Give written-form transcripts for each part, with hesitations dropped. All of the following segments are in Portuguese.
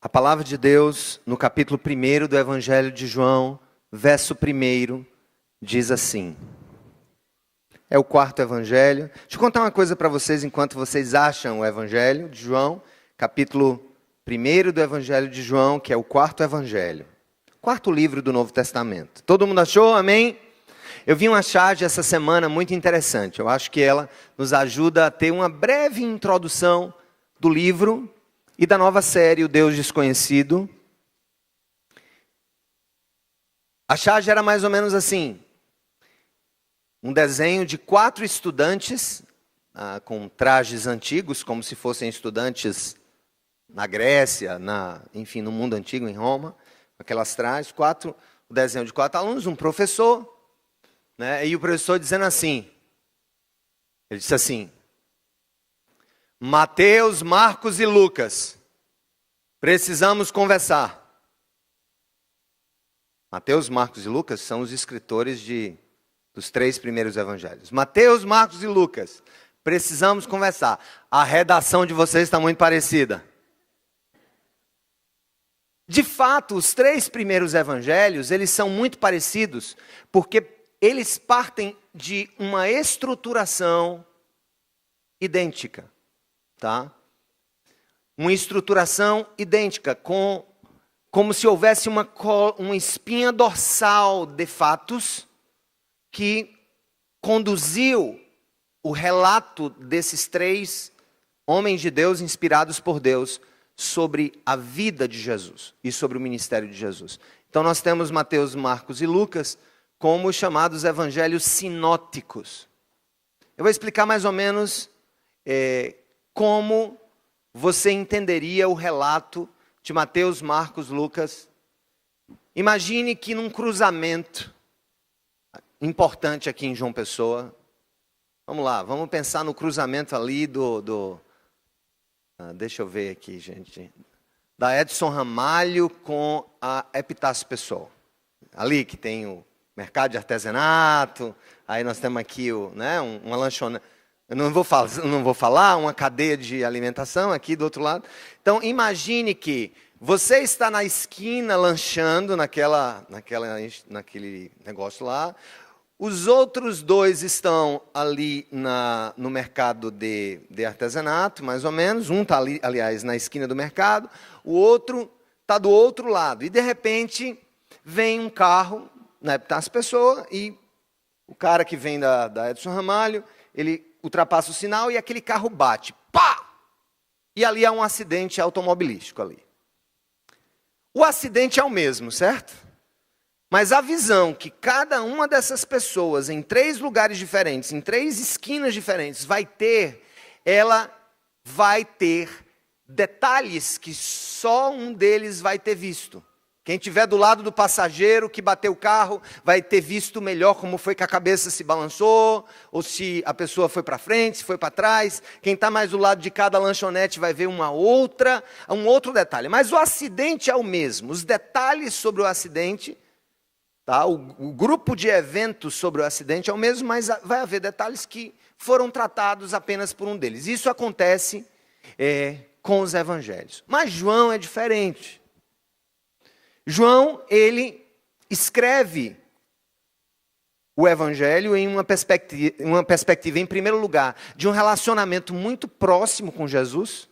A palavra de Deus, no capítulo 1 do Evangelho de João, verso 1, diz assim. É o quarto Evangelho. Deixa eu contar uma coisa para vocês enquanto vocês acham o Evangelho de João. Capítulo 1 do Evangelho de João, que é o quarto Evangelho. Quarto livro do Novo Testamento. Todo mundo achou? Amém? Eu vi uma charge essa semana muito interessante. Eu acho que ela nos ajuda a ter uma breve introdução do livro e da nova série, O Deus Desconhecido. A charge era mais ou menos assim. Um desenho de 4 estudantes, com trajes antigos, como se fossem estudantes na Grécia, enfim, no mundo antigo, em Roma. Aquelas trajes, o desenho de 4 alunos, um professor, né, e o professor dizendo assim, ele disse assim, Mateus, Marcos e Lucas, precisamos conversar. Mateus, Marcos e Lucas são os escritores dos 3 primeiros evangelhos. Mateus, Marcos e Lucas, precisamos conversar. A redação de vocês está muito parecida. De fato, os 3 primeiros evangelhos, eles são muito parecidos, porque eles partem de uma estruturação idêntica, tá? Uma estruturação idêntica, como se houvesse uma espinha dorsal de fatos que conduziu o relato desses 3 homens de Deus inspirados por Deus sobre a vida de Jesus e sobre o ministério de Jesus. Então nós temos Mateus, Marcos e Lucas como os chamados evangelhos sinóticos. Eu vou explicar mais ou menos como você entenderia o relato de Mateus, Marcos, Lucas. Imagine que num cruzamento importante aqui em João Pessoa, vamos lá, vamos pensar no cruzamento ali deixa eu ver aqui, gente, da Edson Ramalho com a Epitácio Pessoa. Ali que tem o mercado de artesanato, aí nós temos aqui uma lanchonete. Eu não vou falar, uma cadeia de alimentação aqui do outro lado. Então, imagine que você está na esquina lanchando naquele negócio lá. Os outros 2 estão ali no mercado de artesanato, mais ou menos. Um está ali, aliás, na esquina do mercado. O outro está do outro lado. E, de repente, vem um carro, as pessoas, e o cara que vem da Edson Ramalho, ele ultrapassa o sinal e aquele carro bate. Pá! E ali há um acidente automobilístico ali. O acidente é o mesmo, certo? Mas a visão que cada uma dessas pessoas, em 3 lugares diferentes, em 3 esquinas diferentes, vai ter, ela vai ter detalhes que só um deles vai ter visto. Quem estiver do lado do passageiro que bateu o carro vai ter visto melhor como foi que a cabeça se balançou, ou se a pessoa foi para frente, se foi para trás. Quem está mais do lado de cada lanchonete vai ver um outro detalhe. Mas o acidente é o mesmo. Os detalhes sobre o acidente, tá? O grupo de eventos sobre o acidente é o mesmo, mas vai haver detalhes que foram tratados apenas por um deles. Isso acontece com os evangelhos. Mas João é diferente. João, ele escreve o Evangelho em uma perspectiva, em primeiro lugar, de um relacionamento muito próximo com Jesus,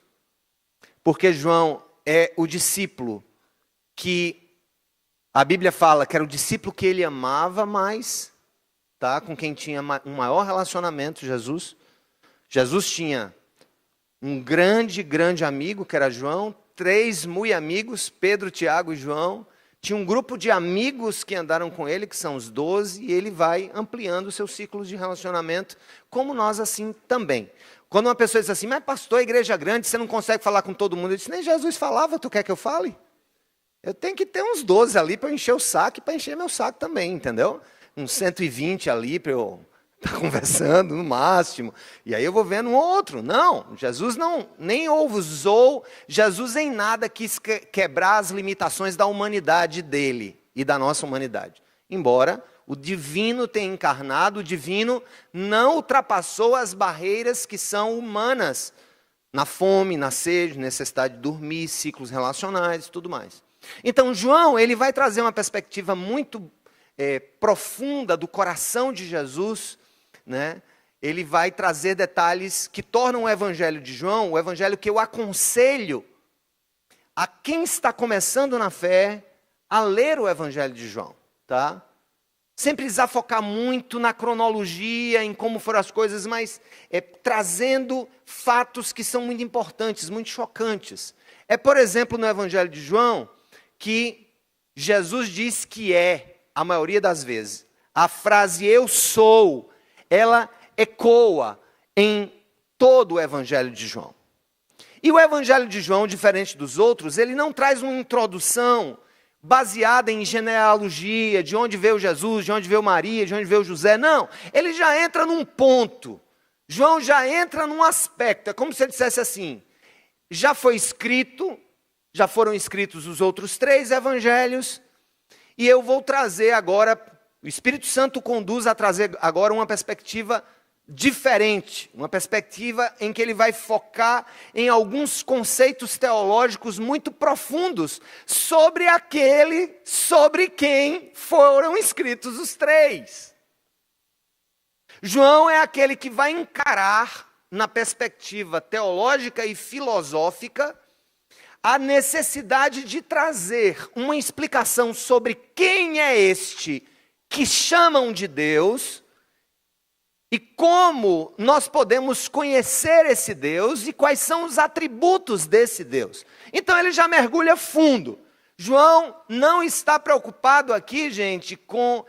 porque João é o discípulo que a Bíblia fala que era o discípulo que ele amava mais, tá? Com quem tinha um maior relacionamento, Jesus. Jesus tinha um grande amigo, que era João, 3 muito amigos, Pedro, Tiago e João. Tinha um grupo de amigos que andaram com ele, que são os 12, e ele vai ampliando os seus ciclos de relacionamento, como nós assim também. Quando uma pessoa diz assim, mas pastor, a igreja é grande, você não consegue falar com todo mundo. Eu disse, nem Jesus falava, tu quer que eu fale? Eu tenho que ter uns 12 ali para encher o saco e para encher meu saco também, entendeu? Uns 120 ali para eu estar conversando, no máximo. E aí eu vou vendo um outro. Não, Jesus nem ousou, Jesus em nada quis quebrar as limitações da humanidade dele e da nossa humanidade. Embora o divino tenha encarnado, o divino não ultrapassou as barreiras que são humanas. na fome, na sede, necessidade de dormir, ciclos relacionais e tudo mais. Então, João, ele vai trazer uma perspectiva muito profunda do coração de Jesus, né? Ele vai trazer detalhes que tornam o evangelho de João, o evangelho que eu aconselho a quem está começando na fé a ler o evangelho de João, tá? Sem precisar focar muito na cronologia, em como foram as coisas, mas trazendo fatos que são muito importantes, muito chocantes. Por exemplo, no evangelho de João, que Jesus diz que a maioria das vezes. A frase eu sou, ela ecoa em todo o evangelho de João. E o evangelho de João, diferente dos outros, ele não traz uma introdução baseada em genealogia, de onde veio Jesus, de onde veio Maria, de onde veio José. Não, ele já entra num ponto. João já entra num aspecto. É como se ele dissesse assim, já foram escritos os outros 3 evangelhos, e eu vou trazer agora, o Espírito Santo conduz a trazer agora uma perspectiva diferente, uma perspectiva em que ele vai focar em alguns conceitos teológicos muito profundos sobre quem foram escritos os 3. João é aquele que vai encarar, na perspectiva teológica e filosófica, a necessidade de trazer uma explicação sobre quem é este que chamam de Deus, e como nós podemos conhecer esse Deus e quais são os atributos desse Deus. Então ele já mergulha fundo. João não está preocupado aqui, gente, com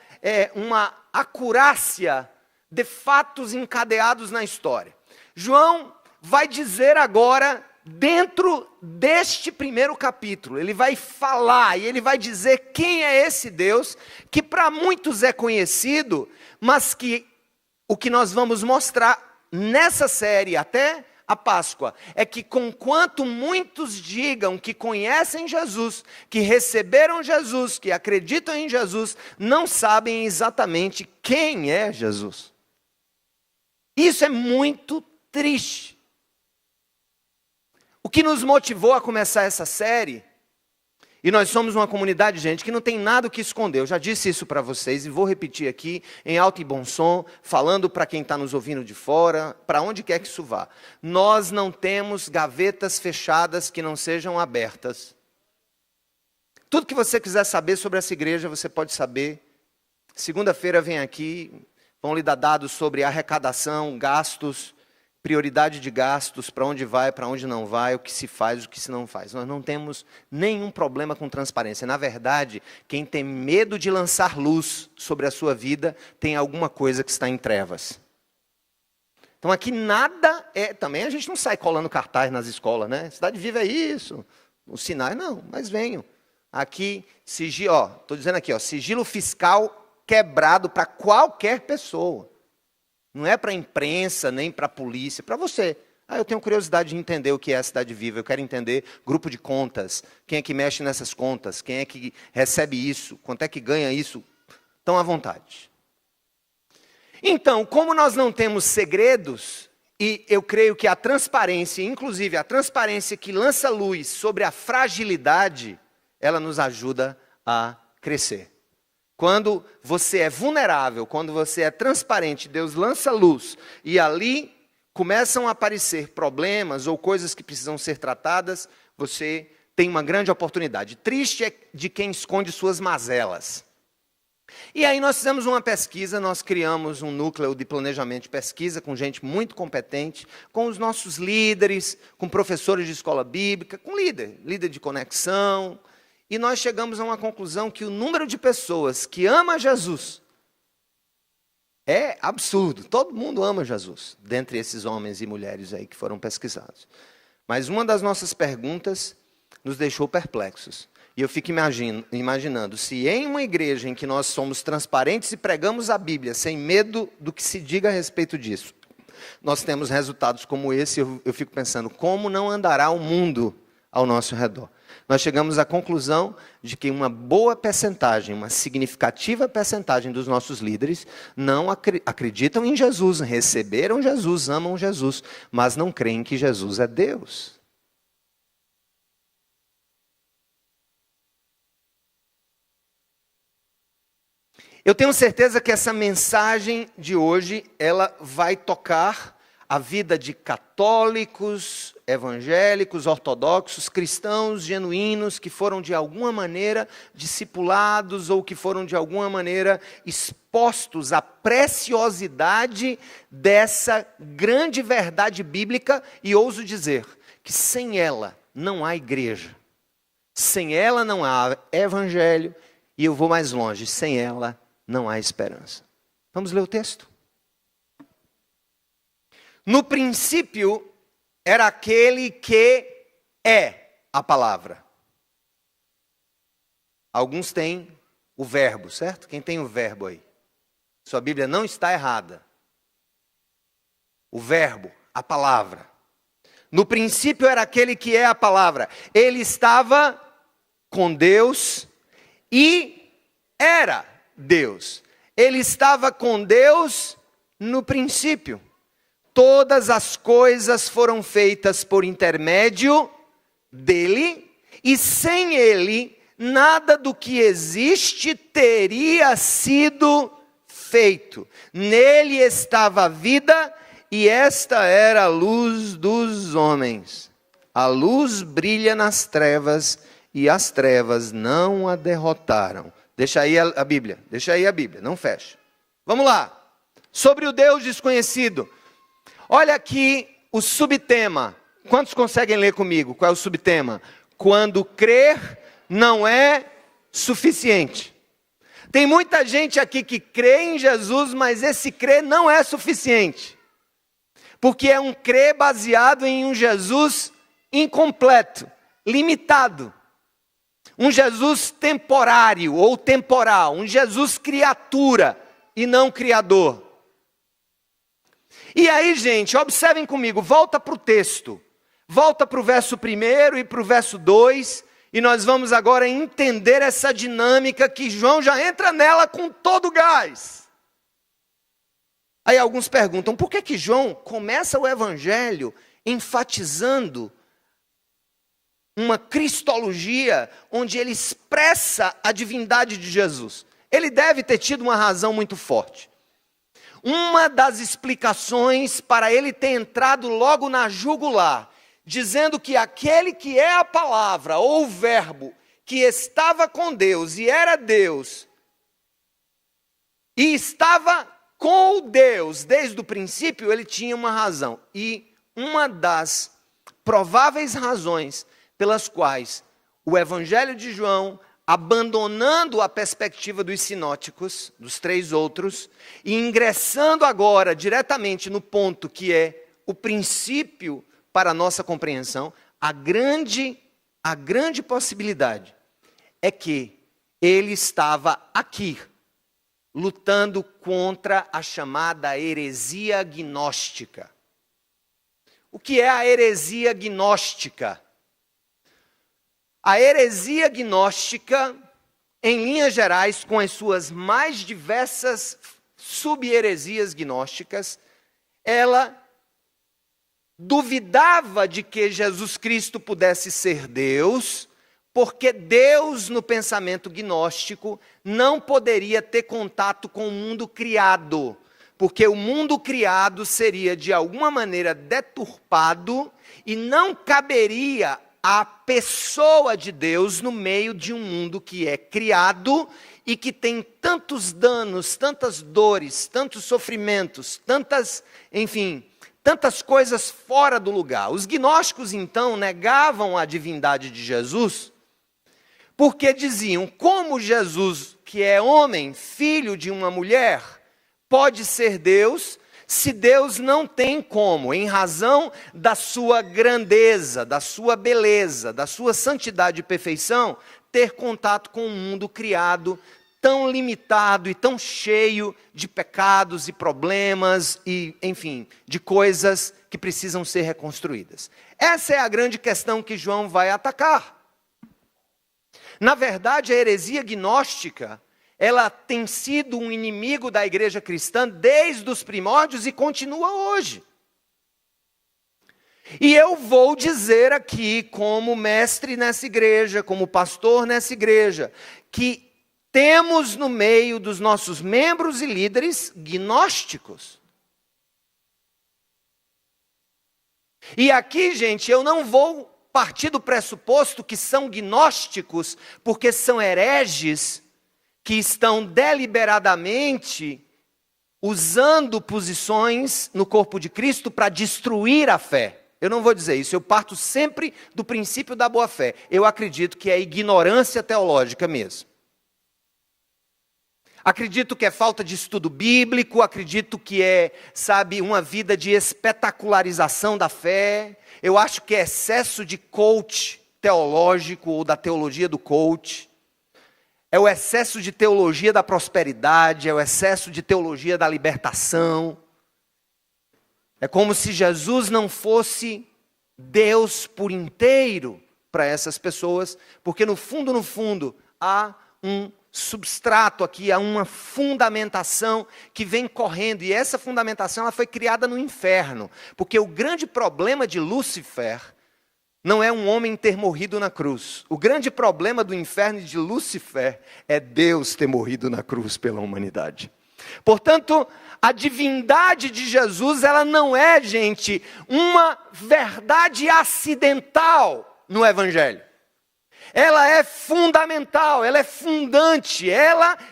uma acurácia de fatos encadeados na história. João vai dizer agora, dentro deste primeiro capítulo, ele vai falar e ele vai dizer quem é esse Deus, que para muitos é conhecido, mas que o que nós vamos mostrar nessa série até a Páscoa é que, conquanto muitos digam que conhecem Jesus, que receberam Jesus, que acreditam em Jesus, não sabem exatamente quem é Jesus. Isso é muito triste. O que nos motivou a começar essa série, e nós somos uma comunidade, gente, que não tem nada o que esconder. Eu já disse isso para vocês e vou repetir aqui em alto e bom som, falando para quem está nos ouvindo de fora, para onde quer que isso vá. Nós não temos gavetas fechadas que não sejam abertas. Tudo que você quiser saber sobre essa igreja, você pode saber. Segunda-feira vem aqui, vão lhe dar dados sobre arrecadação, gastos, prioridade de gastos, para onde vai, para onde não vai, o que se faz, o que se não faz. Nós não temos nenhum problema com transparência. Na verdade, quem tem medo de lançar luz sobre a sua vida, tem alguma coisa que está em trevas. Então aqui nada também a gente não sai colando cartaz nas escolas, né? Cidade Viva é isso, os sinais não, mas venham. Aqui, estou dizendo aqui, sigilo fiscal quebrado para qualquer pessoa. Não é para a imprensa, nem para a polícia, para você. Eu tenho curiosidade de entender o que é a Cidade Viva. Eu quero entender grupo de contas, quem é que mexe nessas contas, quem é que recebe isso, quanto é que ganha isso. Estão à vontade. Então, como nós não temos segredos, e eu creio que a transparência, inclusive a transparência que lança luz sobre a fragilidade, ela nos ajuda a crescer. Quando você é vulnerável, quando você é transparente, Deus lança luz e ali começam a aparecer problemas ou coisas que precisam ser tratadas, você tem uma grande oportunidade. Triste é de quem esconde suas mazelas. E aí nós fizemos uma pesquisa, nós criamos um núcleo de planejamento de pesquisa com gente muito competente, com os nossos líderes, com professores de escola bíblica, com líder de conexão. E nós chegamos a uma conclusão que o número de pessoas que ama Jesus é absurdo. Todo mundo ama Jesus, dentre esses homens e mulheres aí que foram pesquisados. Mas uma das nossas perguntas nos deixou perplexos. E eu fico imaginando, se em uma igreja em que nós somos transparentes e pregamos a Bíblia, sem medo do que se diga a respeito disso, nós temos resultados como esse, eu fico pensando, como não andará o mundo ao nosso redor? nós chegamos à conclusão de que uma boa percentagem, uma significativa percentagem dos nossos líderes não acreditam em Jesus, receberam Jesus, amam Jesus, mas não creem que Jesus é Deus. Eu tenho certeza que essa mensagem de hoje, ela vai tocar a vida de católicos, evangélicos, ortodoxos, cristãos genuínos que foram de alguma maneira discipulados ou que foram de alguma maneira expostos à preciosidade dessa grande verdade bíblica, e ouso dizer que sem ela não há igreja, sem ela não há evangelho, e eu vou mais longe, sem ela não há esperança. Vamos ler o texto? No princípio, era aquele que é a palavra. Alguns têm o verbo, certo? Quem tem o verbo aí? Sua Bíblia não está errada. O verbo, a palavra. No princípio era aquele que é a palavra. Ele estava com Deus e era Deus. Ele estava com Deus no princípio. Todas as coisas foram feitas por intermédio dele, e sem ele, nada do que existe teria sido feito. Nele estava a vida, e esta era a luz dos homens. A luz brilha nas trevas, e as trevas não a derrotaram. Deixa aí a Bíblia, não fecha. Vamos lá. Sobre o Deus desconhecido. Olha aqui o subtema. Quantos conseguem ler comigo? Qual é o subtema? Quando crer não é suficiente. Tem muita gente aqui que crê em Jesus, mas esse crer não é suficiente. Porque é um crer baseado em um Jesus incompleto, limitado. Um Jesus temporário ou temporal. Um Jesus criatura e não criador. E aí, gente, observem comigo, volta para o texto. Volta para o verso 1 e para o verso 2. E nós vamos agora entender essa dinâmica que João já entra nela com todo o gás. Aí alguns perguntam, por que João começa o evangelho enfatizando uma cristologia onde ele expressa a divindade de Jesus? Ele deve ter tido uma razão muito forte. Uma das explicações para ele ter entrado logo na jugular, dizendo que aquele que é a palavra ou o verbo que estava com Deus e era Deus, e estava com Deus desde o princípio, ele tinha uma razão. E uma das prováveis razões pelas quais o Evangelho de João, abandonando a perspectiva dos sinóticos, dos três outros, e ingressando agora diretamente no ponto que é o princípio para a nossa compreensão, a grande possibilidade é que ele estava aqui, lutando contra a chamada heresia gnóstica. O que é a heresia gnóstica? A heresia gnóstica, em linhas gerais, com as suas mais diversas sub-heresias gnósticas, ela duvidava de que Jesus Cristo pudesse ser Deus, porque Deus, no pensamento gnóstico, não poderia ter contato com o mundo criado, porque o mundo criado seria, de alguma maneira, deturpado e não caberia a pessoa de Deus no meio de um mundo que é criado e que tem tantos danos, tantas dores, tantos sofrimentos, tantas coisas fora do lugar. Os gnósticos, então, negavam a divindade de Jesus, porque diziam, como Jesus, que é homem, filho de uma mulher, pode ser Deus, se Deus não tem como, em razão da sua grandeza, da sua beleza, da sua santidade e perfeição, ter contato com um mundo criado tão limitado e tão cheio de pecados e problemas e, enfim, de coisas que precisam ser reconstruídas. Essa é a grande questão que João vai atacar. Na verdade, a heresia gnóstica, ela tem sido um inimigo da igreja cristã desde os primórdios e continua hoje. E eu vou dizer aqui, como mestre nessa igreja, como pastor nessa igreja, que temos no meio dos nossos membros e líderes gnósticos. E aqui, gente, eu não vou partir do pressuposto que são gnósticos, porque são hereges que estão deliberadamente usando posições no corpo de Cristo para destruir a fé. Eu não vou dizer isso, eu parto sempre do princípio da boa-fé. Eu acredito que é ignorância teológica mesmo. Acredito que é falta de estudo bíblico, acredito que é, uma vida de espetacularização da fé. Eu acho que é excesso de coach teológico ou da teologia do coach. É o excesso de teologia da prosperidade, é o excesso de teologia da libertação. É como se Jesus não fosse Deus por inteiro para essas pessoas, porque no fundo, há um substrato aqui, há uma fundamentação que vem correndo, e essa fundamentação ela foi criada no inferno, porque o grande problema de Lúcifer não é um homem ter morrido na cruz. O grande problema do inferno e de Lúcifer é Deus ter morrido na cruz pela humanidade. Portanto, a divindade de Jesus, ela não é, gente, uma verdade acidental no Evangelho. Ela é fundamental, ela é fundante,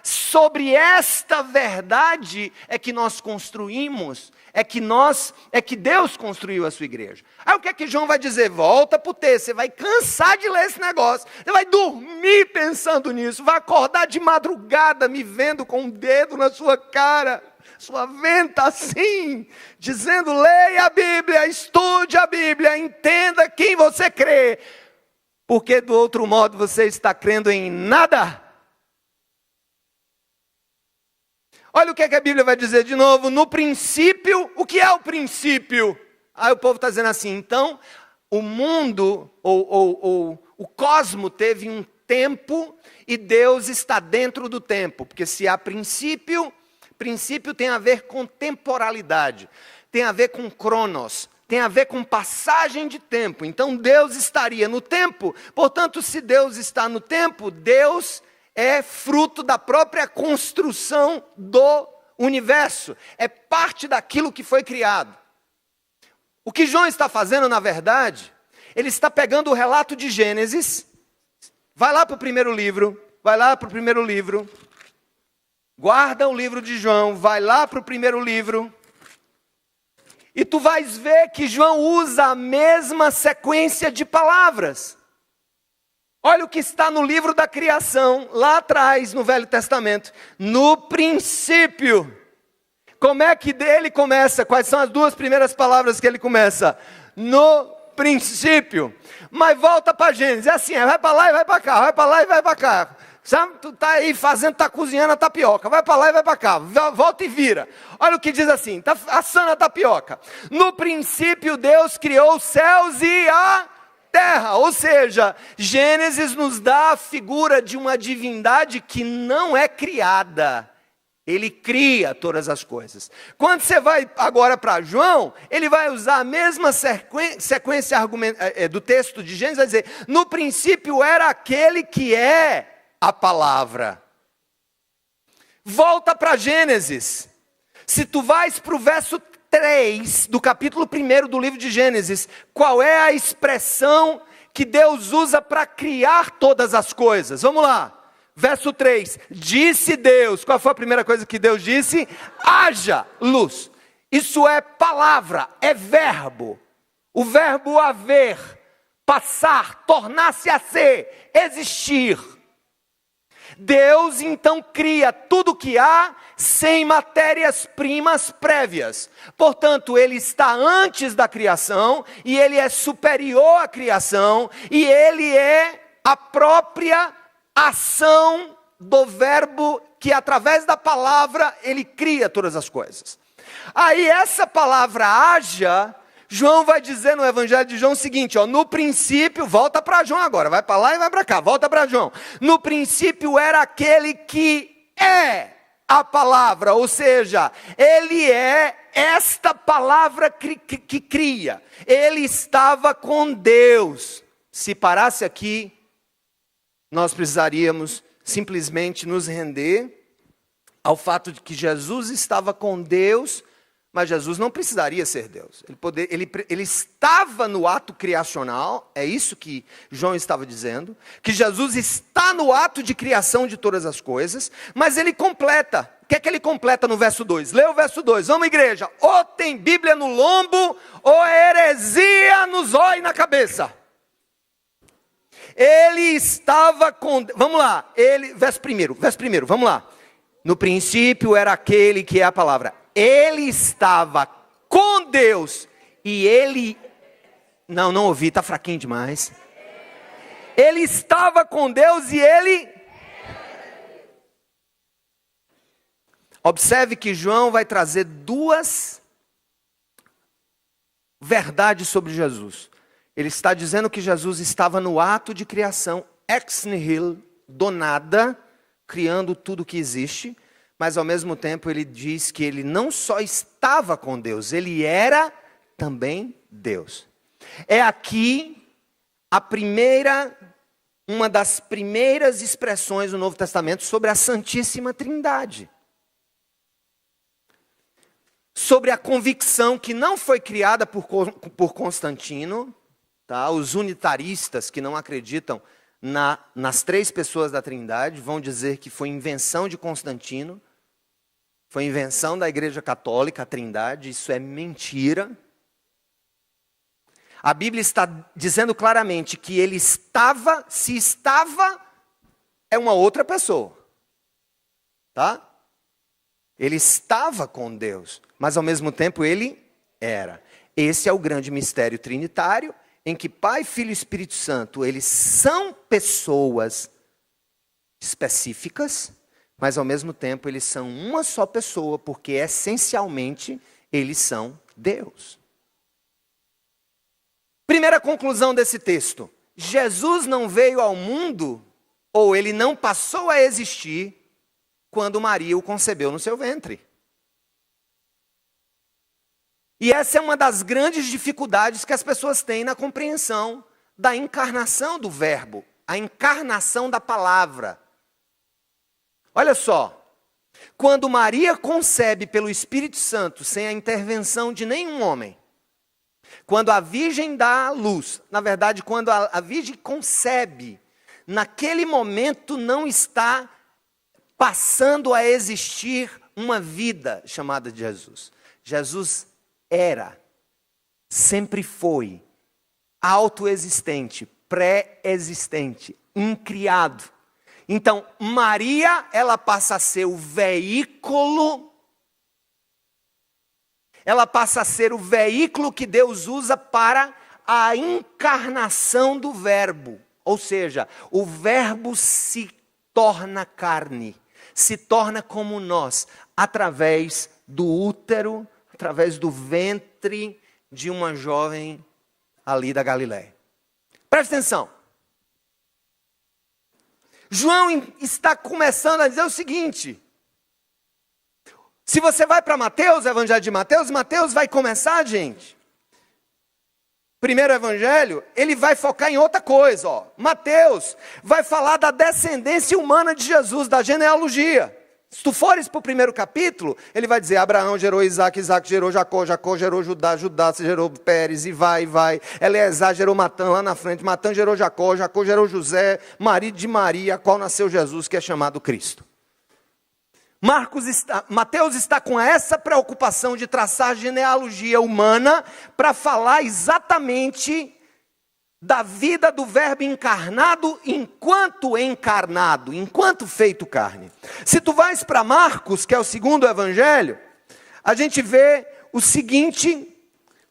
sobre esta verdade é que nós construímos, é que Deus construiu a sua igreja. Aí o que é que João vai dizer? Volta para o texto, você vai cansar de ler esse negócio, você vai dormir pensando nisso, vai acordar de madrugada me vendo com um dedo na sua cara, sua venta assim, dizendo, leia a Bíblia, estude a Bíblia, entenda quem você crê. Porque do outro modo você está crendo em nada. Olha o que a Bíblia vai dizer de novo. No princípio, o que é o princípio? Aí o povo está dizendo assim, então, o mundo, ou o cosmo teve um tempo e Deus está dentro do tempo. Porque se há princípio tem a ver com temporalidade, tem a ver com cronos, tem a ver com passagem de tempo. Então Deus estaria no tempo, portanto, se Deus está no tempo, Deus é fruto da própria construção do universo, é parte daquilo que foi criado. O que João está fazendo, na verdade, ele está pegando o relato de Gênesis, vai lá para o primeiro livro, guarda o livro de João, vai lá para o primeiro livro, e tu vais ver que João usa a mesma sequência de palavras. Olha o que está no livro da criação, lá atrás, no Velho Testamento. No princípio. Como é que ele começa? Quais são as duas primeiras palavras que ele começa? No princípio. Mas volta para Gênesis. É assim, vai para lá e vai para cá, vai para lá e vai para cá. Sabe, tu está aí está cozinhando a tapioca, vai para lá e vai para cá, volta e vira. Olha o que diz assim, está assando a tapioca. No princípio Deus criou os céus e a terra. Ou seja, Gênesis nos dá a figura de uma divindade que não é criada. Ele cria todas as coisas. Quando você vai agora para João, ele vai usar a mesma sequência do texto de Gênesis, vai dizer, no princípio era aquele que é a palavra. Volta para Gênesis. Se tu vais para o verso 3 do capítulo 1 do livro de Gênesis, qual é a expressão que Deus usa para criar todas as coisas? Vamos lá. Verso 3. Disse Deus. Qual foi a primeira coisa que Deus disse? Haja luz. Isso é palavra, é verbo. O verbo haver, passar, tornar-se a ser, existir. Deus então cria tudo que há sem matérias-primas prévias. Portanto, ele está antes da criação e ele é superior à criação e ele é a própria ação do verbo que através da palavra ele cria todas as coisas. Aí essa palavra haja João vai dizer no Evangelho de João o seguinte, ó, no princípio, volta para João agora, vai para lá e vai para cá, volta para João. No princípio era aquele que é a palavra, ou seja, ele é esta palavra que cria. Ele estava com Deus. Se parasse aqui, nós precisaríamos simplesmente nos render ao fato de que Jesus estava com Deus, mas Jesus não precisaria ser Deus. Ele estava no ato criacional, é isso que João estava dizendo, que Jesus está no ato de criação de todas as coisas, mas ele completa. O que é que ele completa no verso 2? Lê o verso 2, vamos igreja. Ou tem Bíblia no lombo, ou heresia nos olhos e na cabeça. Ele estava com... Vamos lá, verso primeiro, vamos lá. No princípio era aquele que é a palavra. Ele estava com Deus e ele... Não ouvi, está fraquinho demais. Ele estava com Deus e ele... Observe que João vai trazer duas verdades sobre Jesus. Ele está dizendo que Jesus estava no ato de criação, ex nihilo, do nada, criando tudo que existe. Mas ao mesmo tempo ele diz que ele não só estava com Deus, ele era também Deus. É aqui uma das primeiras expressões do Novo Testamento sobre a Santíssima Trindade. Sobre a convicção que não foi criada por Constantino, tá? Os unitaristas que não acreditam nas três pessoas da Trindade vão dizer que foi invenção de Constantino. Foi invenção da Igreja Católica, a Trindade, isso é mentira. A Bíblia está dizendo claramente que ele estava, se estava, é uma outra pessoa. Tá? Ele estava com Deus, mas ao mesmo tempo ele era. Esse é o grande mistério trinitário, em que Pai, Filho e Espírito Santo, eles são pessoas específicas, mas ao mesmo tempo eles são uma só pessoa, porque essencialmente eles são Deus. Primeira conclusão desse texto: Jesus não veio ao mundo, ou ele não passou a existir, quando Maria o concebeu no seu ventre. E essa é uma das grandes dificuldades que as pessoas têm na compreensão da encarnação do verbo, a encarnação da palavra. Olha só, quando Maria concebe pelo Espírito Santo, sem a intervenção de nenhum homem, quando a Virgem dá à luz, na verdade, quando a Virgem concebe, naquele momento não está passando a existir uma vida chamada de Jesus. Jesus era, sempre foi, autoexistente, pré-existente, incriado. Então, Maria, ela passa a ser o veículo, que Deus usa para a encarnação do verbo. Ou seja, o verbo se torna carne, se torna como nós, através do útero, através do ventre de uma jovem ali da Galileia. Preste atenção. João está começando a dizer o seguinte: se você vai para Mateus, o Evangelho de Mateus, Mateus vai começar, gente. Primeiro evangelho, ele vai focar em outra coisa. Ó. Mateus vai falar da descendência humana de Jesus, da genealogia. Se tu fores para o primeiro capítulo, ele vai dizer: Abraão gerou Isaac, Isaac gerou Jacó, Jacó gerou Judá, Judá gerou Pérez, e vai. Eleazar gerou Matã lá na frente, Matã gerou Jacó, Jacó gerou José, marido de Maria, a qual nasceu Jesus, que é chamado Cristo. Mateus está com essa preocupação de traçar a genealogia humana para falar exatamente da vida do verbo encarnado enquanto feito carne. Se tu vais para Marcos, que é o segundo evangelho, a gente vê o seguinte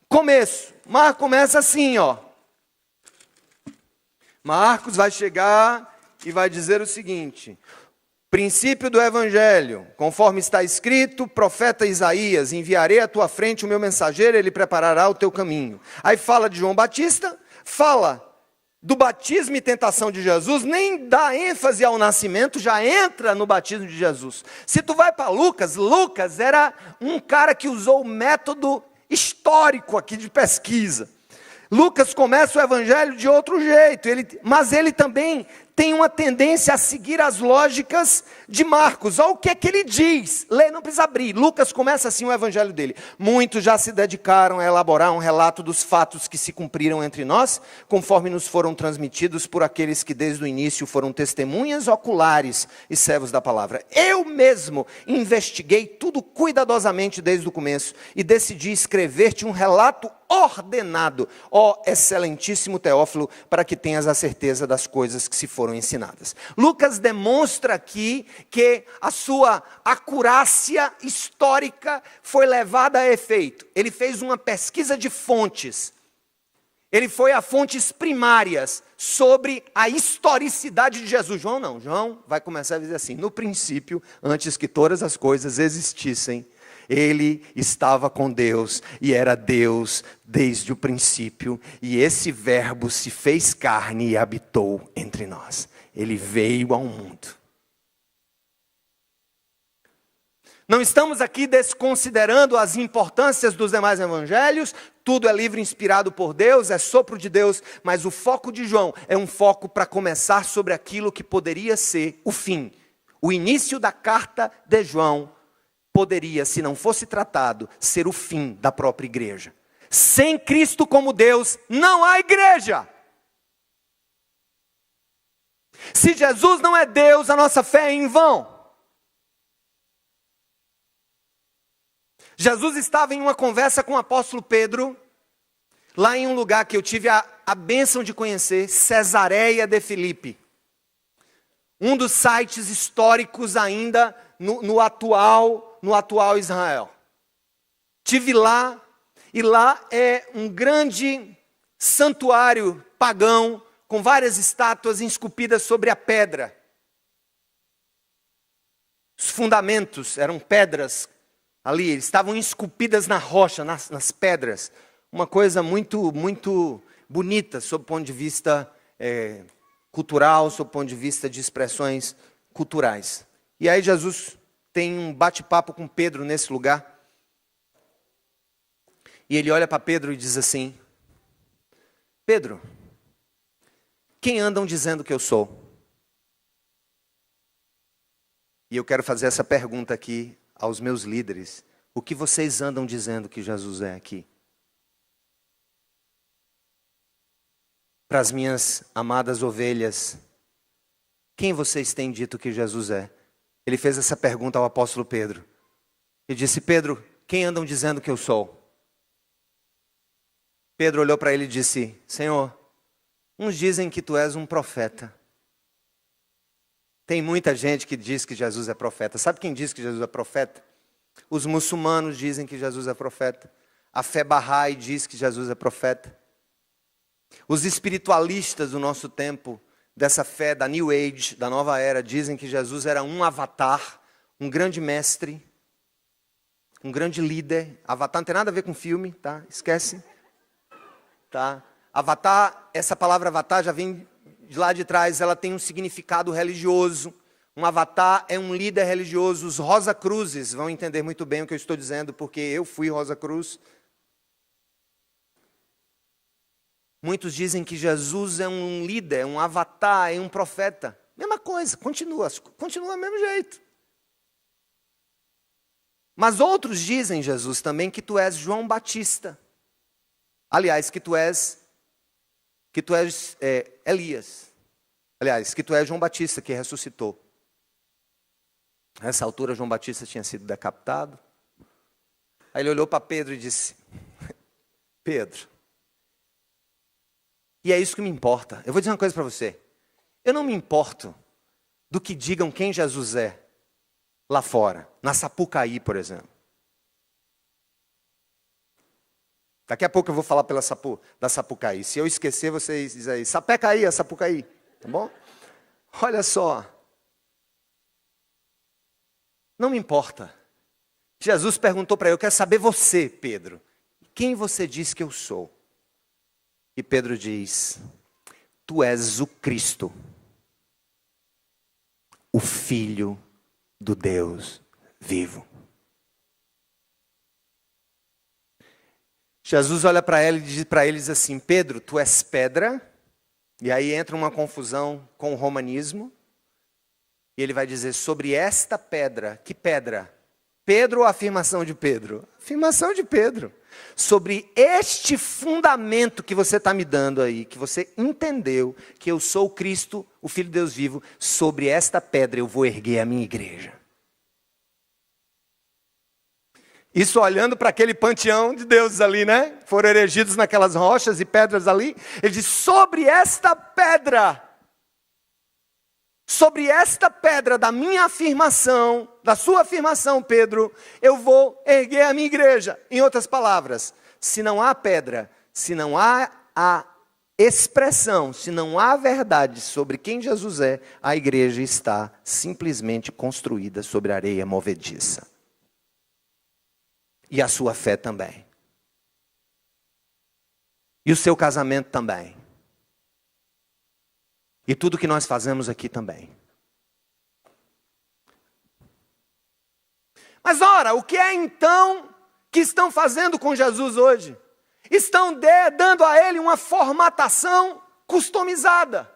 começo. Marcos começa assim, ó. Marcos vai chegar e vai dizer o seguinte: Princípio do Evangelho, conforme está escrito, profeta Isaías, enviarei à tua frente o meu mensageiro, ele preparará o teu caminho. Aí fala de João Batista, fala do batismo e tentação de Jesus, nem dá ênfase ao nascimento, já entra no batismo de Jesus. Se tu vai para Lucas, Lucas era um cara que usou o método histórico aqui de pesquisa. Lucas começa o evangelho de outro jeito, mas ele também tem uma tendência a seguir as lógicas de Marcos. Olha o que é que ele diz. Lê, não precisa abrir. Lucas começa assim o evangelho dele. Muitos já se dedicaram a elaborar um relato dos fatos que se cumpriram entre nós, conforme nos foram transmitidos por aqueles que desde o início foram testemunhas oculares e servos da palavra. Eu mesmo investiguei tudo cuidadosamente desde o começo e decidi escrever-te um relato ordenado, ó excelentíssimo Teófilo, para que tenhas a certeza das coisas que se foram ensinadas. Lucas demonstra aqui que a sua acurácia histórica foi levada a efeito. Ele fez uma pesquisa de fontes. Ele foi a fontes primárias sobre a historicidade de Jesus. João não, João vai começar a dizer assim: no princípio, antes que todas as coisas existissem, ele estava com Deus e era Deus desde o princípio. E esse verbo se fez carne e habitou entre nós. Ele veio ao mundo. Não estamos aqui desconsiderando as importâncias dos demais evangelhos. Tudo é livre, inspirado por Deus, é sopro de Deus. Mas o foco de João é um foco para começar sobre aquilo que poderia ser o fim. O início da carta de João poderia, se não fosse tratado, ser o fim da própria igreja. Sem Cristo como Deus, não há igreja. Se Jesus não é Deus, a nossa fé é em vão. Jesus estava em uma conversa com o apóstolo Pedro, lá em um lugar que eu tive a bênção de conhecer, Cesareia de Filipe. Um dos sites históricos ainda no atual Israel. Tive lá, e lá é um grande santuário pagão, com várias estátuas esculpidas sobre a pedra. Os fundamentos eram pedras ali, estavam esculpidas na rocha, nas pedras. Uma coisa muito, muito bonita, sob o ponto de vista cultural, sob o ponto de vista de expressões culturais. E aí Jesus tem um bate-papo com Pedro nesse lugar. E ele olha para Pedro e diz assim: Pedro, quem andam dizendo que eu sou? E eu quero fazer essa pergunta aqui aos meus líderes. O que vocês andam dizendo que Jesus é aqui? Para as minhas amadas ovelhas, quem vocês têm dito que Jesus é? Ele fez essa pergunta ao apóstolo Pedro. Ele disse: Pedro, quem andam dizendo que eu sou? Pedro olhou para ele e disse: Senhor, uns dizem que tu és um profeta. Tem muita gente que diz que Jesus é profeta. Sabe quem diz que Jesus é profeta? Os muçulmanos dizem que Jesus é profeta. A fé Bahá'í diz que Jesus é profeta. Os espiritualistas do nosso tempo, dessa fé da New Age, da nova era, dizem que Jesus era um avatar, um grande mestre, um grande líder. Avatar não tem nada a ver com filme, tá? Esquece. Tá? Avatar, essa palavra avatar já vem de lá de trás, ela tem um significado religioso. Um avatar é um líder religioso. Os Rosa Cruzes vão entender muito bem o que eu estou dizendo, porque eu fui Rosa Cruz. Muitos dizem que Jesus é um líder, um avatar, é um profeta. Mesma coisa, continua do mesmo jeito. Mas outros dizem, Jesus, também que tu és João Batista. Aliás, que tu és Elias. Aliás, que tu és João Batista, que ressuscitou. Nessa altura, João Batista tinha sido decapitado. Aí ele olhou para Pedro e disse: Pedro, e é isso que me importa. Eu vou dizer uma coisa para você. Eu não me importo do que digam quem Jesus é lá fora, na Sapucaí, por exemplo. Daqui a pouco eu vou falar da Sapucaí. Se eu esquecer, vocês dizem aí: Sapecaí, a Sapucaí. Tá bom? Olha só. não me importa. Jesus perguntou para ele, eu quero saber você, Pedro. Quem você diz que eu sou? E Pedro diz, tu és o Cristo, o Filho do Deus vivo. Jesus olha para ele e diz para eles assim, Pedro, tu és pedra. E aí entra uma confusão com o romanismo. E ele vai dizer, sobre esta pedra, que pedra? Pedro ou a afirmação de Pedro? Afirmação de Pedro. Sobre este fundamento que você está me dando aí, que você entendeu que eu sou o Cristo, o Filho de Deus vivo, sobre esta pedra eu vou erguer a minha igreja. Isso olhando para aquele panteão de deuses ali, né? Foram erigidos naquelas rochas e pedras ali. Ele diz, sobre esta pedra da minha afirmação, da sua afirmação, Pedro, eu vou erguer a minha igreja. Em outras palavras, se não há pedra, se não há a expressão, se não há verdade sobre quem Jesus é, a igreja está simplesmente construída sobre areia movediça. E a sua fé também. E o seu casamento também. E tudo que nós fazemos aqui também. Mas ora, o que é então que estão fazendo com Jesus hoje? Estão dando a ele uma formatação customizada.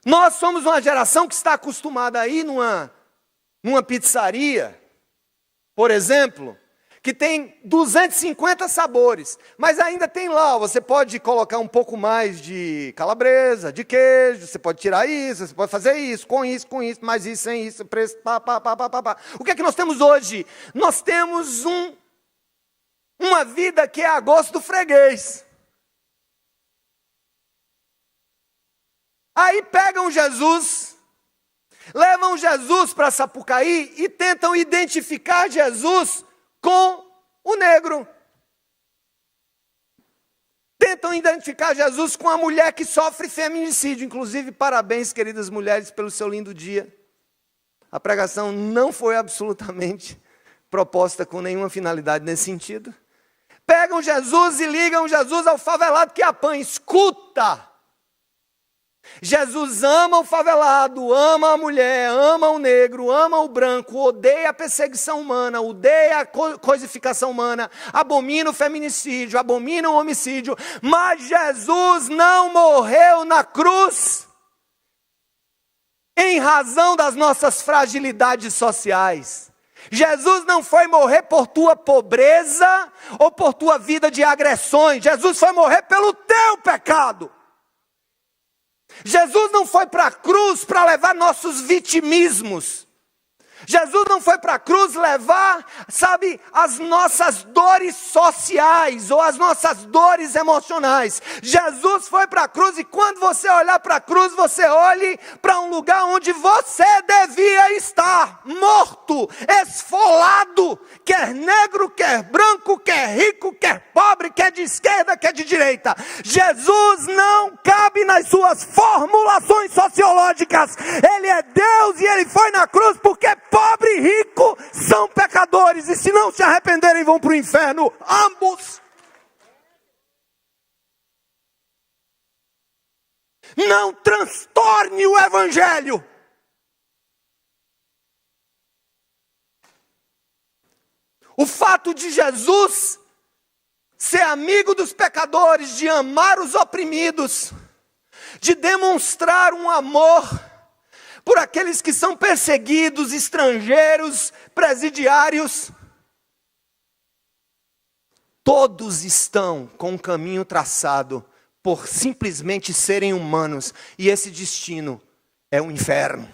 Nós somos uma geração que está acostumada a ir numa pizzaria, por exemplo, que tem 250 sabores, mas ainda tem lá, você pode colocar um pouco mais de calabresa, de queijo, você pode tirar isso, você pode fazer isso, mais isso, sem isso, preço, pá. O que é que nós temos hoje? Nós temos uma vida que é a gosto do freguês. Aí pegam Jesus, levam Jesus para Sapucaí e tentam identificar Jesus com o negro. Tentam identificar Jesus com a mulher que sofre feminicídio. Inclusive, parabéns, queridas mulheres, pelo seu lindo dia. A pregação não foi absolutamente proposta com nenhuma finalidade nesse sentido. Pegam Jesus e ligam Jesus ao favelado que apanha. Escuta! Jesus ama o favelado, ama a mulher, ama o negro, ama o branco, odeia a perseguição humana, odeia a coisificação humana, abomina o feminicídio, abomina o homicídio, mas Jesus não morreu na cruz em razão das nossas fragilidades sociais. Jesus não foi morrer por tua pobreza ou por tua vida de agressões. Jesus foi morrer pelo teu pecado. Jesus não foi para a cruz para levar nossos vitimismos. Jesus não foi para a cruz levar, as nossas dores sociais ou as nossas dores emocionais. Jesus foi para a cruz e quando você olhar para a cruz, você olhe para um lugar onde você devia estar, morto, esfolado, quer negro, quer branco, quer rico, quer pobre, quer de esquerda, quer de direita. Jesus não cabe nas suas formulações sociológicas. Ele é Deus e ele foi na cruz porque pobre e rico são pecadores, e se não se arrependerem vão para o inferno, ambos. Não transtorne o evangelho. O fato de Jesus ser amigo dos pecadores, de amar os oprimidos, de demonstrar um amor por aqueles que são perseguidos, estrangeiros, presidiários. Todos estão com um caminho traçado por simplesmente serem humanos. E esse destino é o inferno.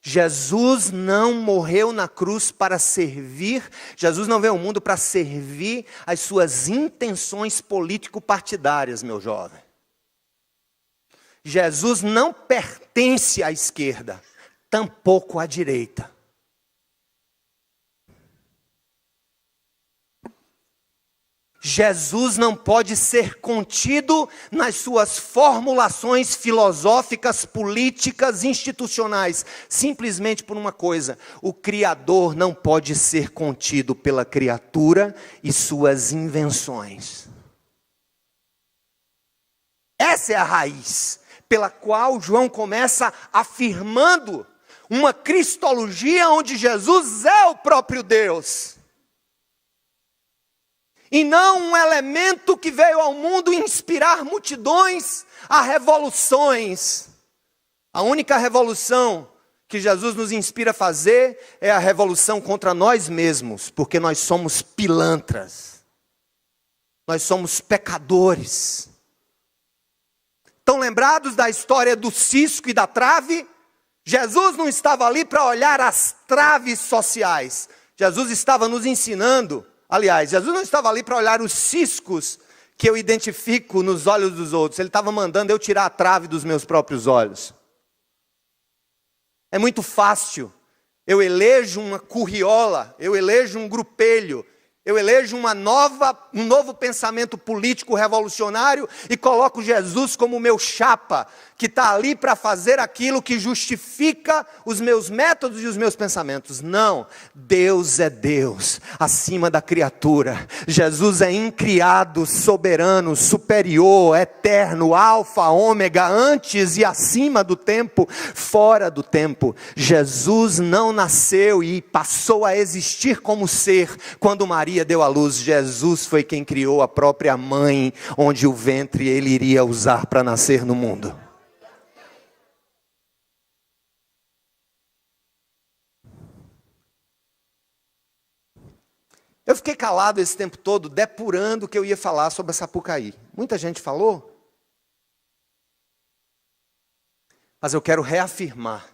Jesus não morreu na cruz para servir, Jesus não veio ao mundo para servir as suas intenções político-partidárias, meu jovem. Jesus não pertence à esquerda, tampouco à direita. Jesus não pode ser contido nas suas formulações filosóficas, políticas, institucionais, simplesmente por uma coisa: o Criador não pode ser contido pela criatura e suas invenções. Essa é a raiz pela qual João começa afirmando uma cristologia onde Jesus é o próprio Deus. E não um elemento que veio ao mundo inspirar multidões a revoluções. A única revolução que Jesus nos inspira a fazer é a revolução contra nós mesmos, porque nós somos pilantras. Nós somos pecadores. Estão lembrados da história do cisco e da trave? Jesus não estava ali para olhar as traves sociais. Jesus estava nos ensinando. Aliás, Jesus não estava ali para olhar os ciscos que eu identifico nos olhos dos outros. Ele estava mandando eu tirar a trave dos meus próprios olhos. É muito fácil. Eu elejo uma curriola, eu elejo um grupelho, eu elejo um novo pensamento político revolucionário e coloco Jesus como meu chapa, que está ali para fazer aquilo que justifica os meus métodos e os meus pensamentos. Não, Deus é Deus, acima da criatura. Jesus é incriado, soberano, superior, eterno, alfa, ômega, antes e acima do tempo, fora do tempo. Jesus não nasceu e passou a existir como ser quando Maria deu à luz. Jesus foi quem criou a própria mãe, onde o ventre ele iria usar para nascer no mundo. Eu fiquei calado esse tempo todo, depurando o que eu ia falar sobre a Sapucaí. Muita gente falou, mas eu quero reafirmar.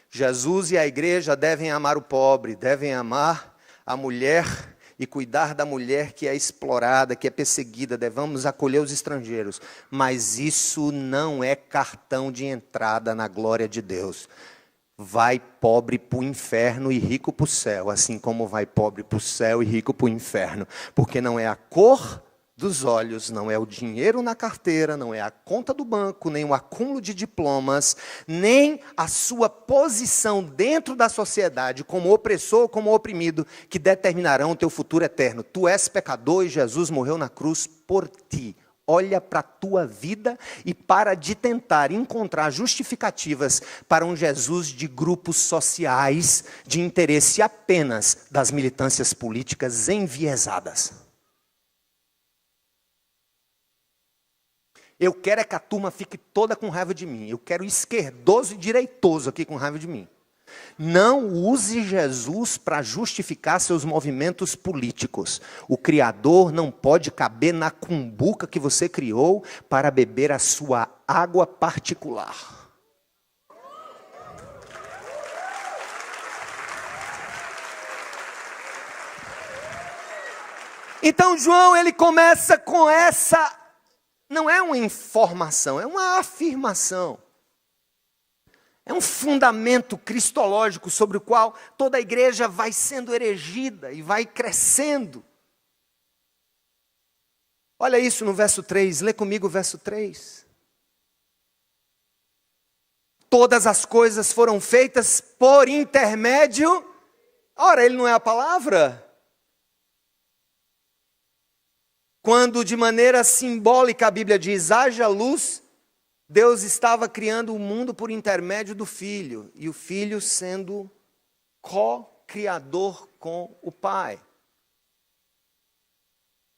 Jesus e a igreja devem amar o pobre, devem amar a mulher e cuidar da mulher que é explorada, que é perseguida, devemos acolher os estrangeiros. Mas isso não é cartão de entrada na glória de Deus. Vai pobre para o inferno e rico para o céu, assim como vai pobre para o céu e rico para o inferno. Porque não é a cor dos olhos, não é o dinheiro na carteira, não é a conta do banco, nem o acúmulo de diplomas, nem a sua posição dentro da sociedade, como opressor ou como oprimido, que determinarão o teu futuro eterno. Tu és pecador e Jesus morreu na cruz por ti. Olha para a tua vida e para de tentar encontrar justificativas para um Jesus de grupos sociais, de interesse apenas das militâncias políticas enviesadas. Eu quero é que a turma fique toda com raiva de mim. Eu quero esquerdoso e direitoso aqui com raiva de mim. Não use Jesus para justificar seus movimentos políticos. O Criador não pode caber na cumbuca que você criou para beber a sua água particular. Então João, ele começa com essa, não é uma informação, é uma afirmação. É um fundamento cristológico sobre o qual toda a igreja vai sendo erigida e vai crescendo. Olha isso no verso 3, lê comigo o verso 3. Todas as coisas foram feitas por intermédio. Ora, ele não é a palavra? Quando de maneira simbólica a Bíblia diz, haja luz, Deus estava criando o mundo por intermédio do Filho, e o Filho sendo co-criador com o Pai.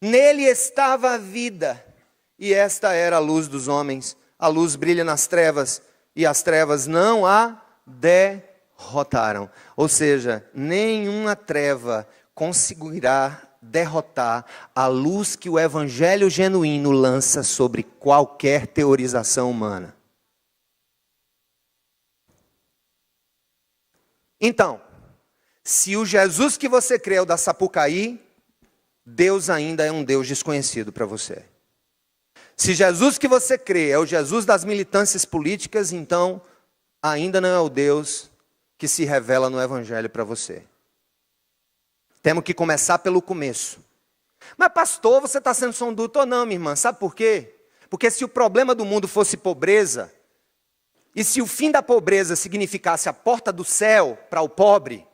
Nele estava a vida, e esta era a luz dos homens. A luz brilha nas trevas, e as trevas não a derrotaram. Ou seja, nenhuma treva conseguirá derrotar a luz que o evangelho genuíno lança sobre qualquer teorização humana. Então, se o Jesus que você crê é o da Sapucaí, Deus ainda é um Deus desconhecido para você. Se Jesus que você crê é o Jesus das militâncias políticas, então ainda não é o Deus que se revela no evangelho para você. Temos que começar pelo começo. Mas pastor, você está sendo sonduto ou não, minha irmã? Sabe por quê? Porque se o problema do mundo fosse pobreza, e se o fim da pobreza significasse a porta do céu para o pobre,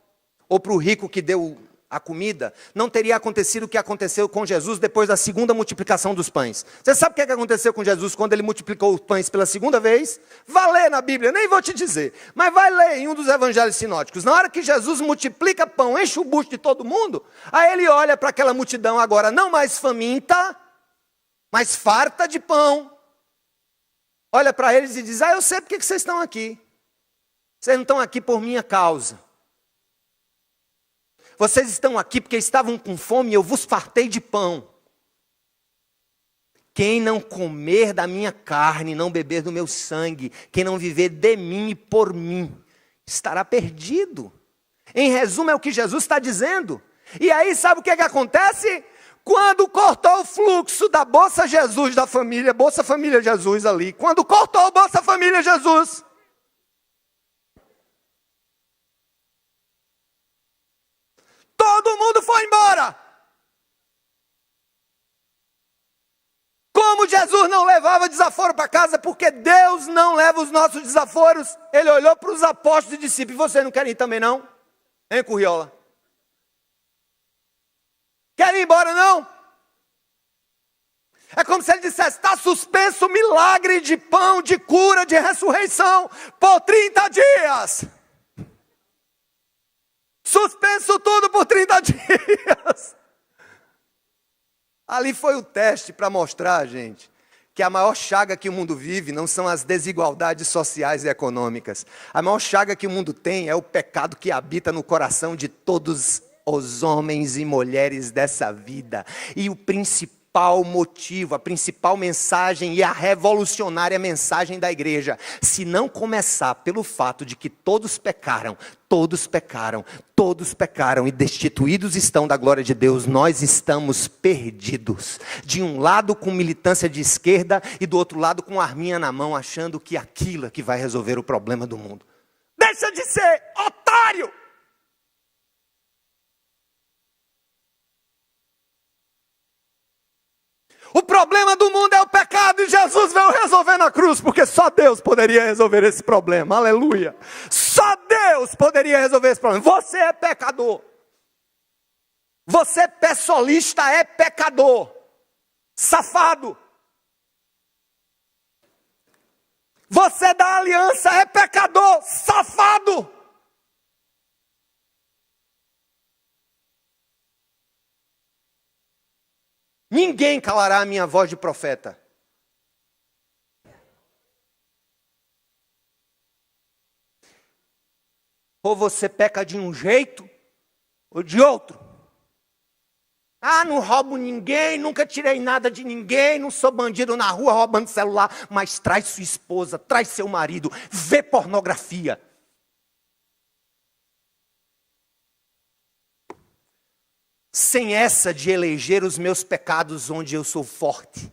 ou para o rico que deu a comida, não teria acontecido o que aconteceu com Jesus depois da segunda multiplicação dos pães. Você sabe o que aconteceu com Jesus quando ele multiplicou os pães pela segunda vez? Vai ler na Bíblia, nem vou te dizer, mas vai ler em um dos evangelhos sinóticos. Na hora que Jesus multiplica pão, enche o bucho de todo mundo, aí ele olha para aquela multidão agora não mais faminta, mas farta de pão. Olha para eles e diz, eu sei porque que vocês estão aqui. Vocês não estão aqui por minha causa. Vocês estão aqui porque estavam com fome e eu vos fartei de pão. Quem não comer da minha carne, não beber do meu sangue, quem não viver de mim e por mim, estará perdido. Em resumo, é o que Jesus está dizendo. E aí, sabe o que acontece? Quando cortou o fluxo da Bolsa Jesus da família, Bolsa Família Jesus ali, quando cortou o Bolsa Família Jesus, todo mundo foi embora. Como Jesus não levava desaforo para casa, porque Deus não leva os nossos desaforos, ele olhou para os apóstolos e disse, vocês não querem ir também não? Hein, Curriola? Querem ir embora não? É como se ele dissesse, está suspenso o milagre de pão, de cura, de ressurreição, por 30 dias. Suspenso tudo por 30 dias. Ali foi o teste para mostrar, gente, que a maior chaga que o mundo vive não são as desigualdades sociais e econômicas. A maior chaga que o mundo tem é o pecado que habita no coração de todos os homens e mulheres dessa vida. E o principal motivo, a principal mensagem e a revolucionária mensagem da igreja, se não começar pelo fato de que todos pecaram e destituídos estão da glória de Deus, nós estamos perdidos. De um lado com militância de esquerda e do outro lado com arminha na mão, achando que aquilo é que vai resolver o problema do mundo. Deixa de ser otário! O problema do mundo é o pecado e Jesus veio resolver na cruz, porque só Deus poderia resolver esse problema, aleluia. Só Deus poderia resolver esse problema. Você é pecador. Você pessoalista é pecador. Safado. Você da aliança é pecador. Safado. Ninguém calará a minha voz de profeta. Ou você peca de um jeito, ou de outro. Não roubo ninguém, nunca tirei nada de ninguém, não sou bandido na rua roubando celular, mas traz sua esposa, traz seu marido, vê pornografia. Sem essa de eleger os meus pecados onde eu sou forte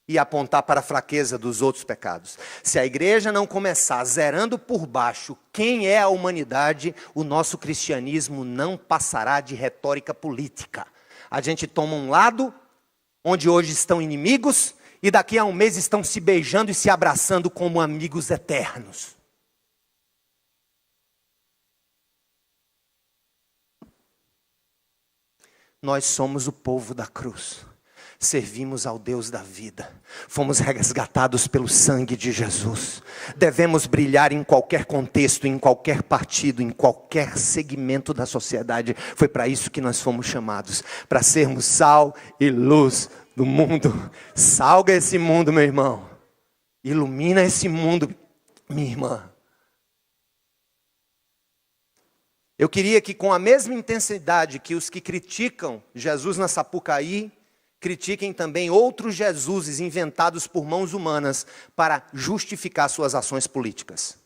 e apontar para a fraqueza dos outros pecados. Se a igreja não começar zerando por baixo quem é a humanidade, o nosso cristianismo não passará de retórica política. A gente toma um lado, onde hoje estão inimigos, e daqui a um mês estão se beijando e se abraçando como amigos eternos. Nós somos o povo da cruz, servimos ao Deus da vida, fomos resgatados pelo sangue de Jesus, devemos brilhar em qualquer contexto, em qualquer partido, em qualquer segmento da sociedade. Foi para isso que nós fomos chamados, para sermos sal e luz do mundo. Salga esse mundo, meu irmão, ilumina esse mundo, minha irmã. Eu queria que com a mesma intensidade que os que criticam Jesus na Sapucaí, critiquem também outros Jesuses inventados por mãos humanas para justificar suas ações políticas.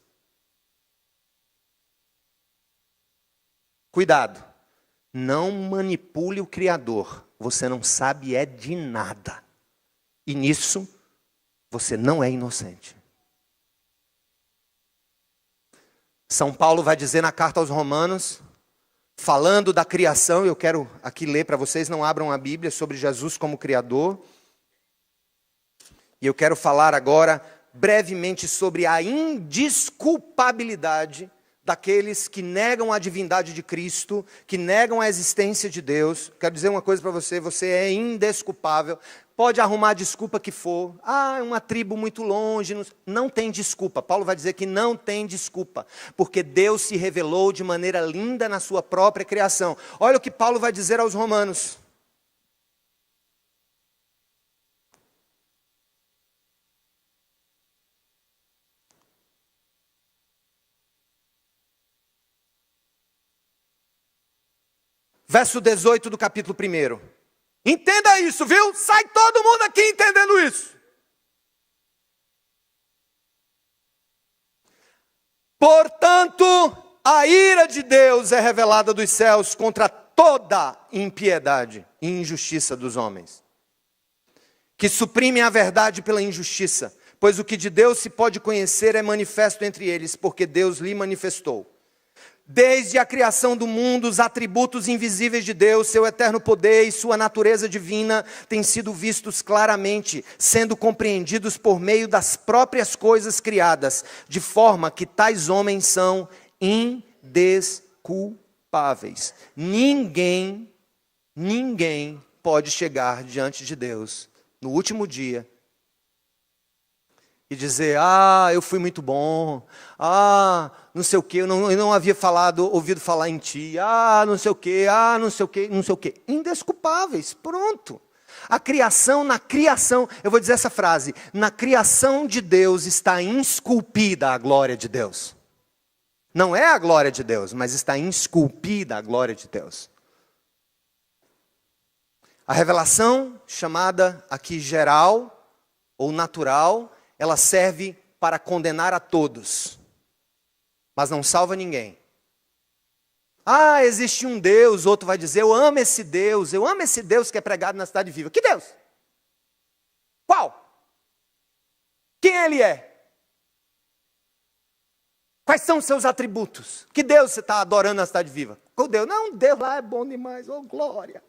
Cuidado, não manipule o Criador, você não sabe de nada. E nisso, você não é inocente. São Paulo vai dizer na carta aos Romanos, falando da criação. Eu quero aqui ler para vocês, não abram a Bíblia, sobre Jesus como Criador. E eu quero falar agora brevemente sobre a indesculpabilidade daqueles que negam a divindade de Cristo, que negam a existência de Deus. Quero dizer uma coisa para você, você é indesculpável. Pode arrumar a desculpa que for. É uma tribo muito longe. Não tem desculpa. Paulo vai dizer que não tem desculpa, porque Deus se revelou de maneira linda na sua própria criação. Olha o que Paulo vai dizer aos Romanos. Verso 18 do capítulo 1. Entenda isso, viu? Sai todo mundo aqui entendendo isso. Portanto, a ira de Deus é revelada dos céus contra toda impiedade e injustiça dos homens, que suprimem a verdade pela injustiça, pois o que de Deus se pode conhecer é manifesto entre eles, porque Deus lhe manifestou. Desde a criação do mundo, os atributos invisíveis de Deus, seu eterno poder e sua natureza divina têm sido vistos claramente, sendo compreendidos por meio das próprias coisas criadas, de forma que tais homens são indesculpáveis. Ninguém pode chegar diante de Deus no último dia e dizer, eu fui muito bom, não sei o que, eu não havia ouvido falar em ti, não sei o que, não sei o que, não sei o que. Indesculpáveis, pronto. Na criação, eu vou dizer essa frase, na criação de Deus está esculpida a glória de Deus. Não é a glória de Deus, mas está esculpida a glória de Deus. A revelação, chamada aqui geral ou natural, ela serve para condenar a todos, mas não salva ninguém. Existe um Deus, outro vai dizer, eu amo esse Deus que é pregado na Cidade Viva. Que Deus? Qual? Quem ele é? Quais são os seus atributos? Que Deus você está adorando na Cidade Viva? Qual Deus? Não, Deus lá é bom demais, glória.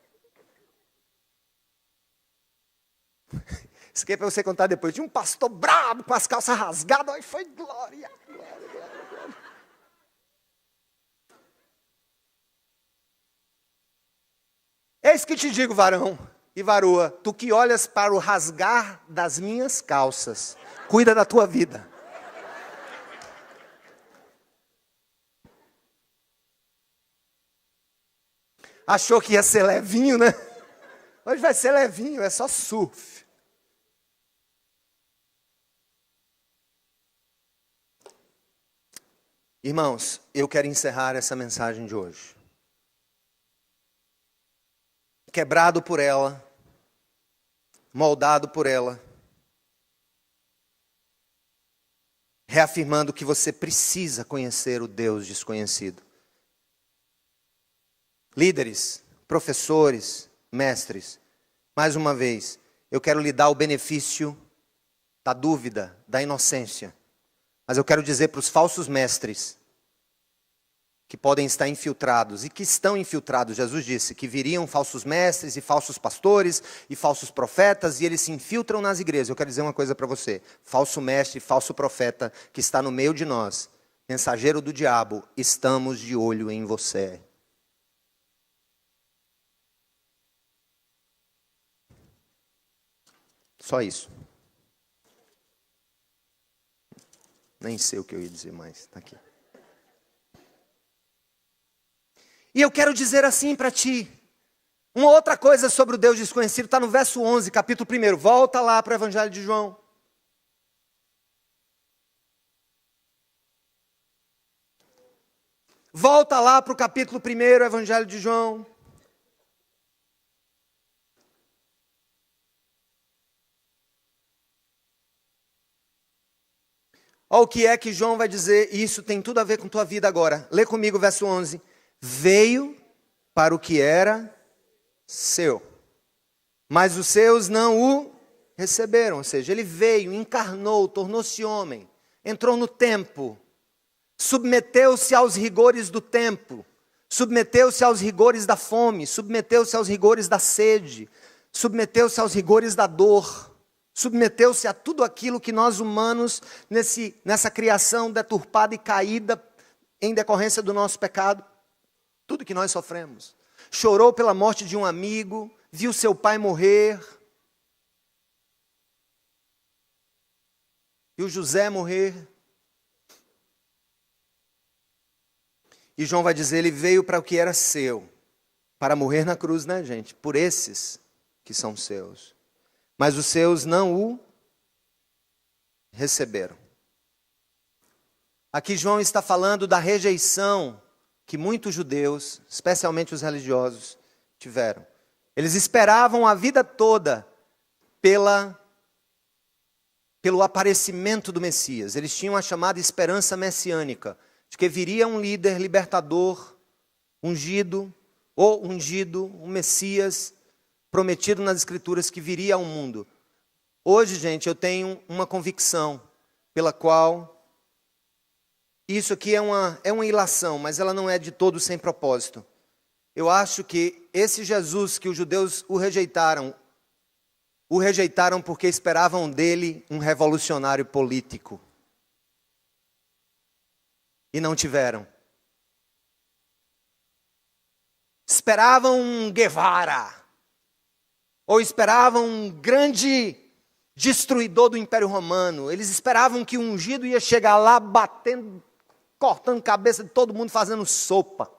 Isso aqui é para você contar depois. Tinha um pastor brabo com as calças rasgadas. Aí foi glória, glória, glória, glória. Eis que te digo, varão e varoa, tu que olhas para o rasgar das minhas calças, cuida da tua vida. Achou que ia ser levinho, né? Hoje vai ser levinho, é só surf. Irmãos, eu quero encerrar essa mensagem de hoje. Quebrado por ela, moldado por ela, reafirmando que você precisa conhecer o Deus desconhecido. Líderes, professores, mestres, mais uma vez, eu quero lhe dar o benefício da dúvida, da inocência. Mas eu quero dizer para os falsos mestres, que podem estar infiltrados, e que estão infiltrados, Jesus disse, que viriam falsos mestres e falsos pastores e falsos profetas, e eles se infiltram nas igrejas. Eu quero dizer uma coisa para você, falso mestre, falso profeta, que está no meio de nós, mensageiro do diabo, estamos de olho em você. Só isso. Nem sei o que eu ia dizer mais, está aqui. E eu quero dizer assim para ti, uma outra coisa sobre o Deus desconhecido, está no verso 11, capítulo 1, volta lá para o Evangelho de João. Volta lá para o capítulo 1, Evangelho de João. Olha o que é que João vai dizer, e isso tem tudo a ver com tua vida agora. Lê comigo o verso 11. Veio para o que era seu, mas os seus não o receberam. Ou seja, ele veio, encarnou, tornou-se homem, entrou no tempo, submeteu-se aos rigores do tempo, submeteu-se aos rigores da fome, submeteu-se aos rigores da sede, submeteu-se aos rigores da dor, submeteu-se a tudo aquilo que nós humanos, nessa criação deturpada e caída em decorrência do nosso pecado, tudo que nós sofremos. Chorou pela morte de um amigo, viu seu pai morrer, viu José morrer. E João vai dizer, ele veio para o que era seu, para morrer na cruz, né, gente? Por esses que são seus. Mas os seus não o receberam. Aqui João está falando da rejeição que muitos judeus, especialmente os religiosos, tiveram. Eles esperavam a vida toda pelo aparecimento do Messias. Eles tinham a chamada esperança messiânica, de que viria um líder libertador, ungido, um Messias prometido nas Escrituras que viria ao mundo. Hoje, gente, eu tenho uma convicção pela qual isso aqui é uma ilação, mas ela não é de todo sem propósito. Eu acho que esse Jesus que os judeus o rejeitaram porque esperavam dele um revolucionário político. E não tiveram. Esperavam um Guevara. Ou esperavam um grande destruidor do Império Romano. Eles esperavam que o ungido ia chegar lá batendo, cortando cabeça de todo mundo, fazendo sopa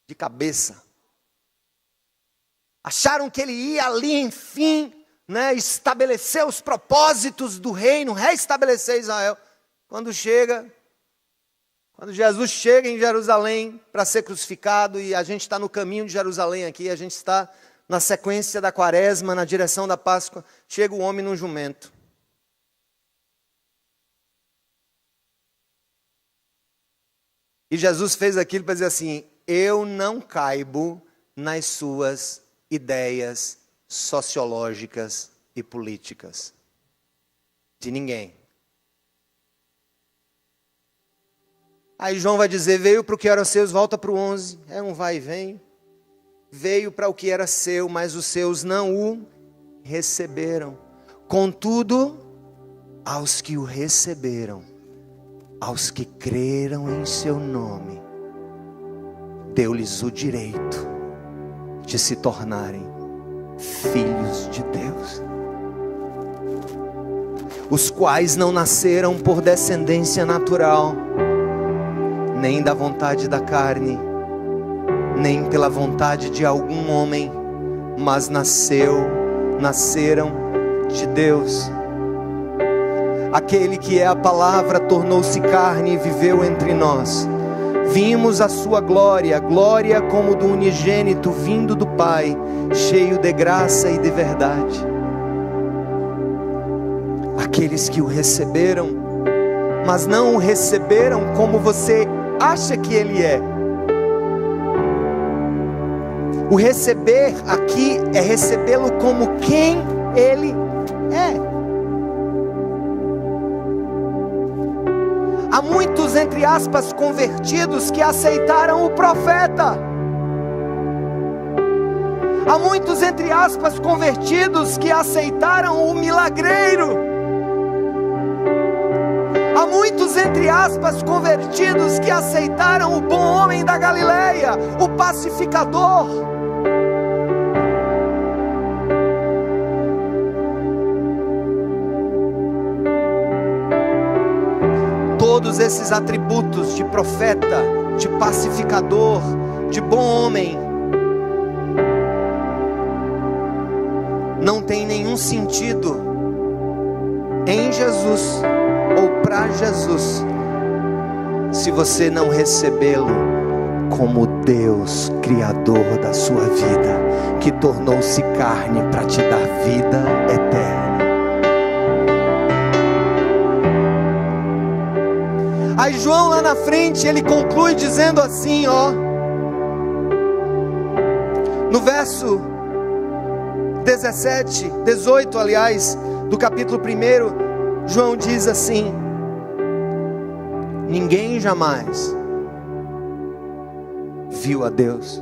de cabeça. Acharam que ele ia ali, enfim, estabelecer os propósitos do reino, reestabelecer Israel. Quando Jesus chega em Jerusalém para ser crucificado, e a gente está no caminho de Jerusalém aqui, a gente está na sequência da quaresma, na direção da Páscoa, chega o homem num jumento. E Jesus fez aquilo para dizer assim, eu não caibo nas suas ideias sociológicas e políticas. De ninguém. Aí João vai dizer, veio para o que era seus, volta para o 11. É um vai e vem. Veio para o que era seu, mas os seus não o receberam. Contudo, aos que o receberam, aos que creram em seu nome, deu-lhes o direito de se tornarem filhos de Deus. Os quais não nasceram por descendência natural, nem da vontade da carne, nem pela vontade de algum homem, mas nasceram de Deus. Aquele que é a palavra tornou-se carne e viveu entre nós. Vimos a sua glória, glória como do unigênito vindo do Pai, cheio de graça e de verdade. Aqueles que o receberam, mas não o receberam como você acha que ele é. O receber aqui é recebê-lo como quem ele é. Há muitos, entre aspas, convertidos que aceitaram o profeta. Há muitos, entre aspas, convertidos que aceitaram o milagreiro. Há muitos, entre aspas, convertidos que aceitaram o bom homem da Galileia, o pacificador. Todos esses atributos de profeta, de pacificador, de bom homem, não tem nenhum sentido em Jesus ou para Jesus, se você não recebê-lo como Deus, Criador da sua vida, que tornou-se carne para te dar vida eterna. Aí João lá na frente, ele conclui dizendo assim, no verso 18, aliás, do capítulo 1, João diz assim: ninguém jamais viu a Deus.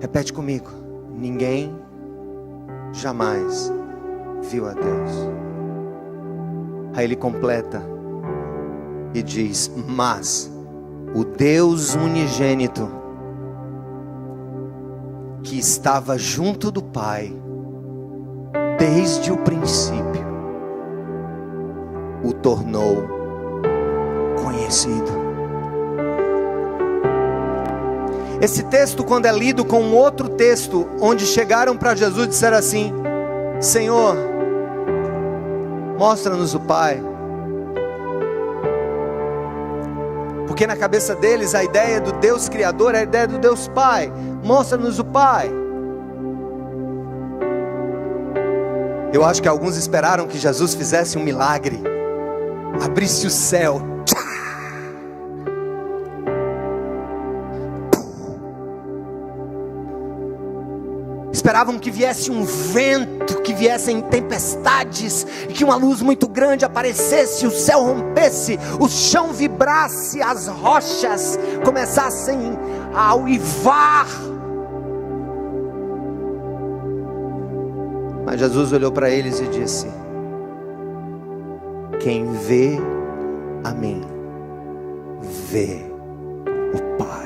Repete comigo: ninguém jamais viu a Deus. Aí ele completa e diz: mas o Deus unigênito, que estava junto do Pai desde o princípio, o tornou conhecido. Esse texto, quando é lido com um outro texto, onde chegaram para Jesus e disseram assim: Senhor, mostra-nos o Pai. Porque na cabeça deles a ideia do Deus Criador é a ideia do Deus Pai. Mostra-nos o Pai. Eu acho que alguns esperaram que Jesus fizesse um milagre, abrisse o céu, esperavam que viesse um vento, que viessem tempestades, e que uma luz muito grande aparecesse, o céu rompesse, o chão vibrasse, as rochas começassem a uivar. Mas Jesus olhou para eles e disse: quem vê a mim, vê o Pai.